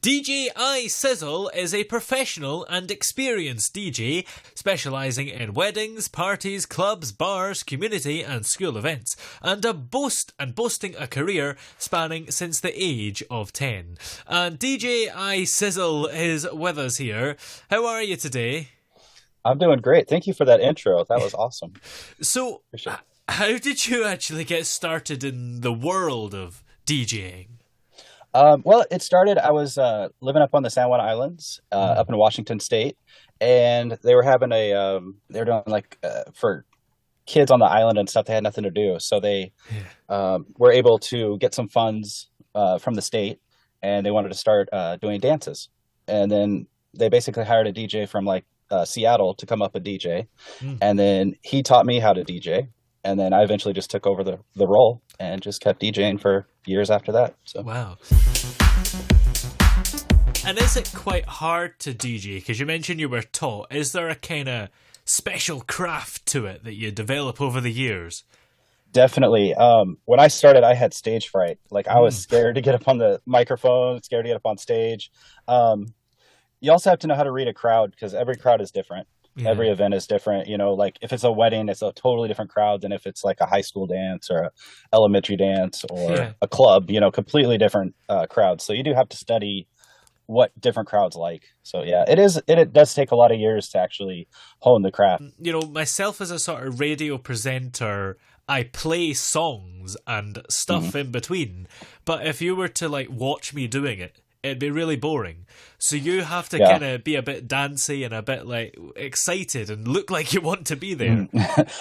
DJ iSizzle is a professional and experienced DJ specialising in weddings, parties, clubs, bars, community and school events, and boasting a career spanning since the age of 10. And DJ iSizzle is with us here. How are you today? I'm doing great. Thank you for that intro. That was awesome. So, how did you actually get started in the world of DJing? Well, it started, I was living up on the San Juan Islands, up in Washington State, and they were having they were doing for kids on the island and stuff, they had nothing to do. So they were able to get some funds from the state, and they wanted to start doing dances. And then they basically hired a DJ from Seattle to come up and DJ. And then he taught me how to DJ. And then I eventually just took over the role and just kept DJing for years after that. So. Wow. And is it quite hard to DJ? Because you mentioned you were taught. Is there a kind of special craft to it that you develop over the years? Definitely. When I started, I had stage fright. I was scared to get up on the microphone, scared to get up on stage. You also have to know how to read a crowd because every crowd is different. Yeah. Every event is different. If it's a wedding, it's a totally different crowd than if it's like a high school dance or a elementary dance or a club, completely different crowds. So you do have to study what different crowds like. So yeah, it does take a lot of years to actually hone the craft. Myself as a sort of radio presenter, I play songs and stuff in between. But if you were to watch me doing it, it'd be really boring. So you have to kind of be a bit dancey and a bit excited and look like you want to be there.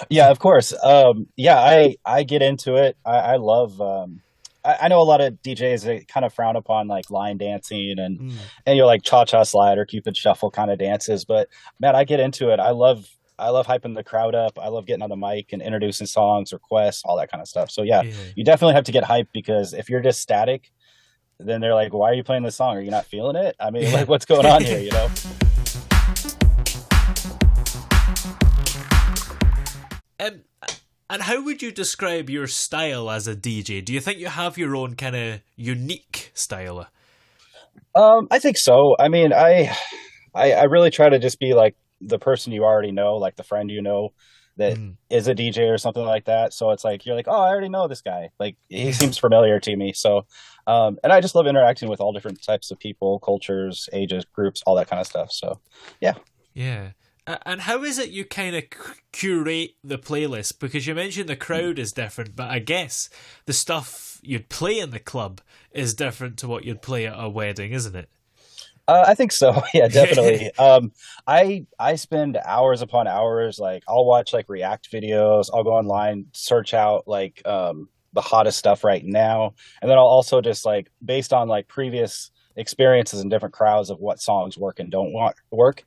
Yeah, of course. I get into it. I love. I know a lot of DJs, they kind of frown upon line dancing and cha-cha slide or Cupid shuffle kind of dances. But man, I get into it. I love hyping the crowd up. I love getting on the mic and introducing songs, requests, all that kind of stuff. So yeah, you definitely have to get hyped because if you're just static, then they're like, why are you playing this song? Are you not feeling it? I mean, what's going on here, And how would you describe your style as a DJ? Do you think you have your own kind of unique style? I think so. I mean, I really try to just be like the person you already know, like the friend that is a DJ or something like that. So it's you're like, oh, I already know this guy. He seems familiar to me. So, and I just love interacting with all different types of people, cultures, ages, groups, all that kind of stuff. So, yeah. Yeah. And how is it you kind of curate the playlist? Because you mentioned the crowd is different, but I guess the stuff you'd play in the club is different to what you'd play at a wedding, isn't it? I think so. Yeah, definitely. I spend hours upon hours. I'll watch React videos. I'll go online, search out the hottest stuff right now. And then I'll also just based on previous experiences in different crowds of what songs work and don't work.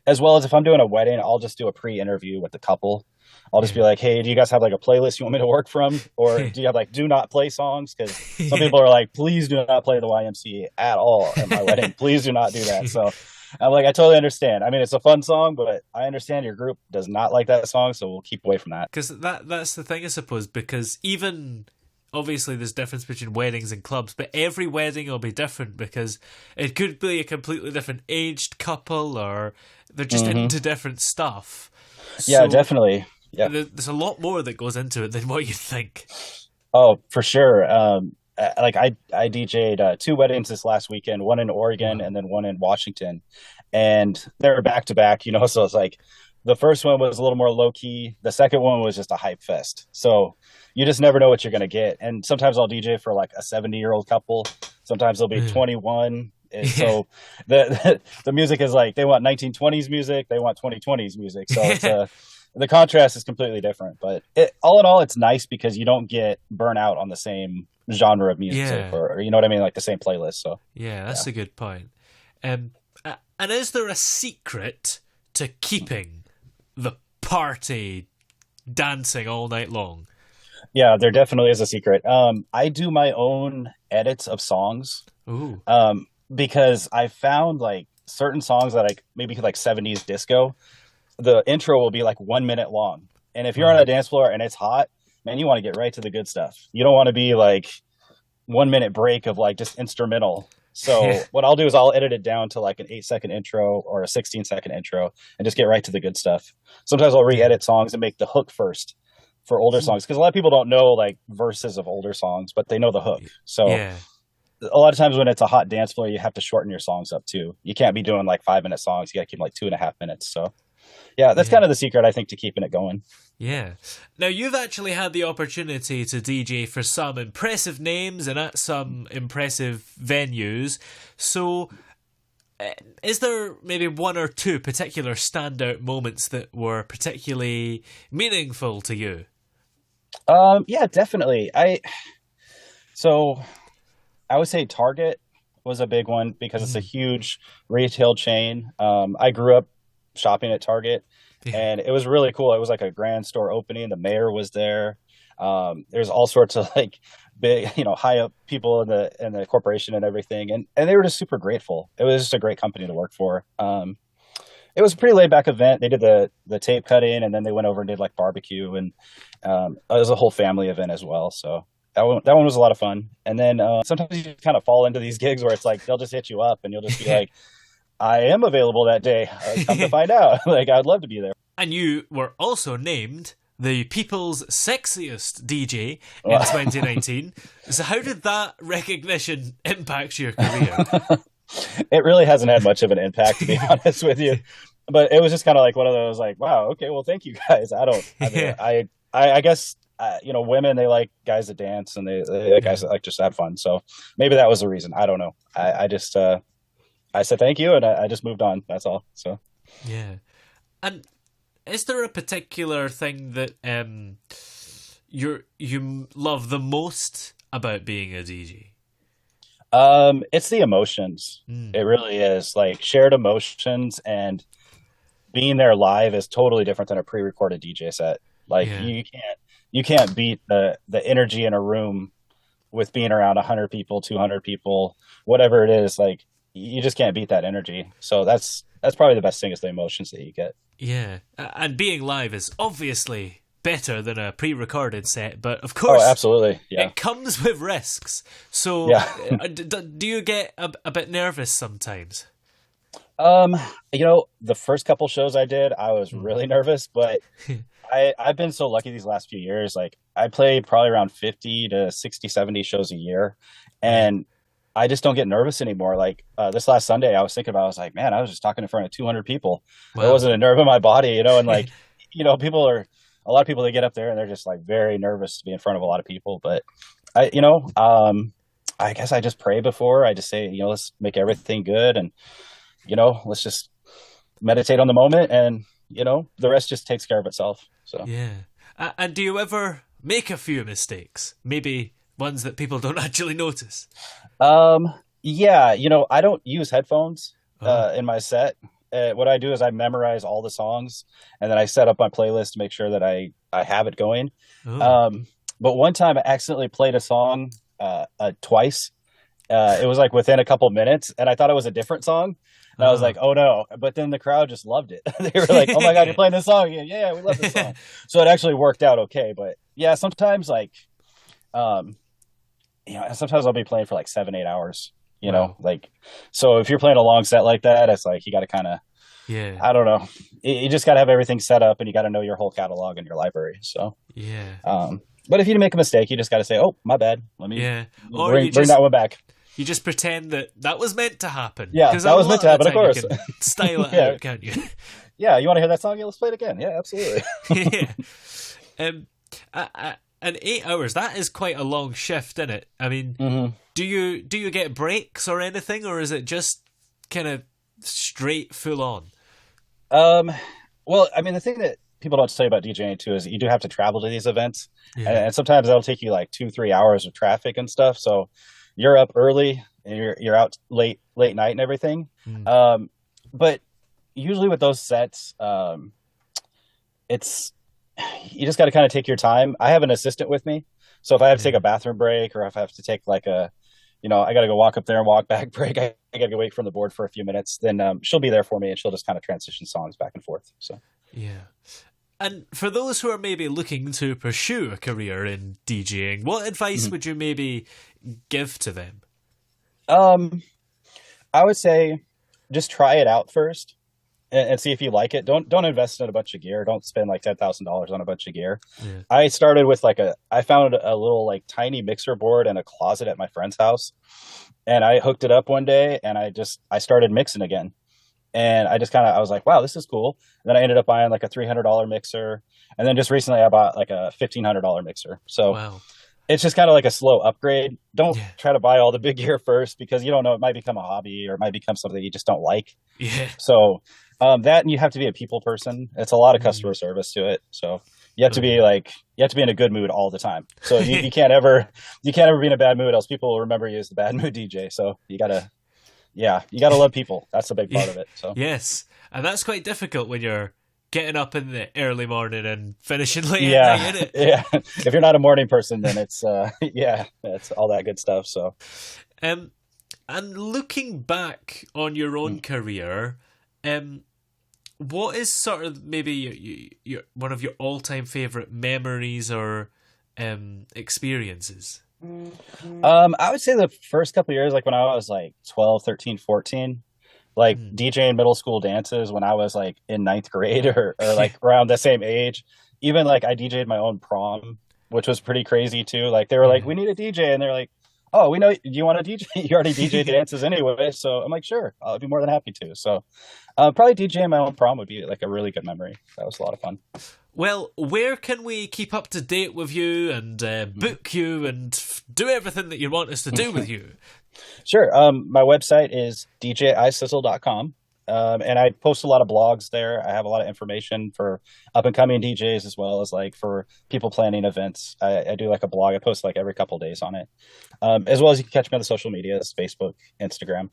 As well as if I'm doing a wedding, I'll just do a pre-interview with the couple. I'll just be like, hey, do you guys have a playlist you want me to work from? Or do you have do not play songs? Because some people are like, please do not play the YMCA at all at my wedding. Please do not do that. So I'm I totally understand. I mean, it's a fun song, but I understand your group does not like that song. So we'll keep away from that. Because that's the thing, I suppose, because even obviously there's difference between weddings and clubs, but every wedding will be different because it could be a completely different aged couple or they're just into different stuff. Yeah, so definitely. Yeah, there's a lot more that goes into it than what you think. Oh, for sure. I DJ'd 2 weddings this last weekend, one in Oregon and then one in Washington, and they were back to back. So it's the first one was a little more low key. The second one was just a hype fest. So you just never know what you're gonna get. And sometimes I'll DJ for a 70-year-old couple. Sometimes they'll be 21. And so the music is they want 1920s music, they want 2020s music. So it's the contrast is completely different, but all in all, it's nice because you don't get burnt out on the same genre of music or you know what I mean? The same playlist. So yeah, that's a good point. And is there a secret to keeping the party dancing all night long? Yeah, there definitely is a secret. I do my own edits of songs. Ooh. Because I found certain songs that maybe 70s disco, the intro will be 1 minute long. And if you're on a dance floor and it's hot, man, you want to get right to the good stuff. You don't want to be 1 minute break of just instrumental. So what I'll do is I'll edit it down to like an 8-second intro or a 16-second intro and just get right to the good stuff. Sometimes I'll re-edit songs and make the hook first for older songs, because a lot of people don't know like verses of older songs, but they know the hook. So Yeah. a lot of times when it's a hot dance floor, you have to shorten your songs up too. You can't be doing like 5-minute songs. You got to keep them like 2.5 minutes. So yeah, that's kind of the secret, I think, to keeping it going. Yeah. Now, you've actually had the opportunity to DJ for some impressive names and at some impressive venues. So, is there maybe one or two particular standout moments that were particularly meaningful to you? Yeah, definitely. So I would say Target was a big one because it's a huge retail chain. I grew up shopping at Target, and it was really cool. It was like a grand store opening. The mayor was there. There's all sorts of like big, high up people in the corporation and everything, and they were just super grateful. It was just a great company to work for. It was a pretty laid back event. They did the tape cutting, and then they went over and did like barbecue, and it was a whole family event as well. So that one was a lot of fun. And then sometimes you kind of fall into these gigs where it's like they'll just hit you up, and you'll just be like, I am available that day. Come to find out. Like, I'd love to be there. And you were also named the People's Sexiest DJ in 2019. So how did that recognition impact your career? It really hasn't had much of an impact, to be honest with you. But it was just kind of like one of those, like, wow, okay, well, thank you guys. I guess, women, they like guys that dance, and they like guys that like just have fun. So maybe that was the reason. I don't know. I just I said thank you, and I just moved on. That's all. So yeah. And is there a particular thing that you love the most about being a DJ? It's the emotions. It really is, like, shared emotions, and being there live is totally different than a pre-recorded DJ set. Like, you can't beat the energy in a room with being around 100 people, 200 people, whatever it is. Like, you just can't beat that energy. So that's probably the best thing, is the emotions that you get. Yeah, and being live is obviously better than a pre-recorded set, but of course, absolutely, yeah, it comes with risks. So, do you get a bit nervous sometimes? The first couple shows I did, I was really nervous, but I've been so lucky these last few years. Like, I play probably around 50 to 60, 70 shows a year, and I just don't get nervous anymore. Like, this last Sunday, I was thinking about, I was like, man, I was just talking in front of 200 people. Wow. There wasn't a nerve in my body, and like, a lot of people, they get up there and they're just like very nervous to be in front of a lot of people. But I guess I just pray before. I just say, let's make everything good, and, let's just meditate on the moment, and, the rest just takes care of itself. So, yeah. And do you ever make a few mistakes? Maybe ones that people don't actually notice? Yeah, I don't use headphones in my set. What I do is I memorize all the songs, and then I set up my playlist to make sure that I have it going. But one time I accidentally played a song twice. It was like within a couple minutes, and I thought it was a different song. And I was like, oh no. But then the crowd just loved it. They were like, oh my God, you're playing this song. Yeah, we love this song. So it actually worked out okay. But yeah, sometimes like, sometimes I'll be playing for like 7-8 hours, like, so if you're playing a long set like that, it's like, you got to kind of, I don't know. You just got to have everything set up, and you got to know your whole catalog and your library. So, but if you make a mistake, you just got to say, oh, my bad. Let me bring that one back. You just pretend that was meant to happen. Yeah, that was meant to happen, of course. You can style it out, can't you? Yeah, you want to hear that song? Yeah, let's play it again. Yeah, absolutely. And 8 hours, that is quite a long shift, isn't it? I mean, do you get breaks or anything, or is it just kind of straight full on? Well, I mean, the thing that people don't tell you about DJing too is you do have to travel to these events, and sometimes that'll take you like 2-3 hours of traffic and stuff. So you're up early and you're out late night and everything. But usually with those sets, you just got to kind of take your time. I have an assistant with me, so if I have to take a bathroom break, or if I have to take like I got to go walk up there and walk back break, I got to go away from the board for a few minutes, then she'll be there for me, and she'll just kind of transition songs back and forth. So yeah. And for those who are maybe looking to pursue a career in DJing, what advice would you maybe give to them? I would say just try it out first and see if you like it. Don't invest in a bunch of gear. Don't spend like $10,000 on a bunch of gear. Yeah. I started with I found a little like tiny mixer board in a closet at my friend's house, and I hooked it up one day, and I started mixing again. And I was like, wow, this is cool. And then I ended up buying like a $300 mixer, and then just recently I bought like a $1,500 mixer. So Wow. it's just kind of like a slow upgrade. Don't try to buy all the big gear first, because you don't know, it might become a hobby or it might become something you just don't like. Yeah. So that, and you have to be a people person. It's a lot of customer service to it. So you have to be in a good mood all the time. So you can't ever be in a bad mood, else people will remember you as the bad mood DJ. So you gotta love people. That's a big part of it. So yes, and that's quite difficult when you're getting up in the early morning and finishing late at night, isn't it? Yeah. If you're not a morning person, then it's it's all that good stuff. So and looking back on your own career, what is sort of maybe your one of your all-time favorite memories or experiences? I would say the first couple of years, like when I was like 12, 13, 14, like DJing middle school dances when I was like in ninth grade or like around the same age. Even like I DJ'd my own prom, which was pretty crazy too. Like they were like, we need a DJ, and they're like, oh, we know you want to DJ. You already DJ dances anyway. So I'm like, sure, I'll be more than happy to. So probably DJing my own prom would be like a really good memory. That was a lot of fun. Well, where can we keep up to date with you and book you and do everything that you want us to do with you? Sure. My website is iSizzle.com. And I post a lot of blogs there. I have a lot of information for up and coming DJs, as well as like for people planning events. I do like a blog. I post like every couple of days on it. As well as you can catch me on the social medias, Facebook, Instagram,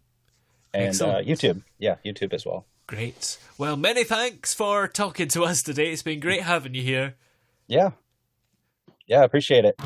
and YouTube. Yeah, YouTube as well. Great. Well, many thanks for talking to us today. It's been great having you here. Yeah. Yeah, appreciate it.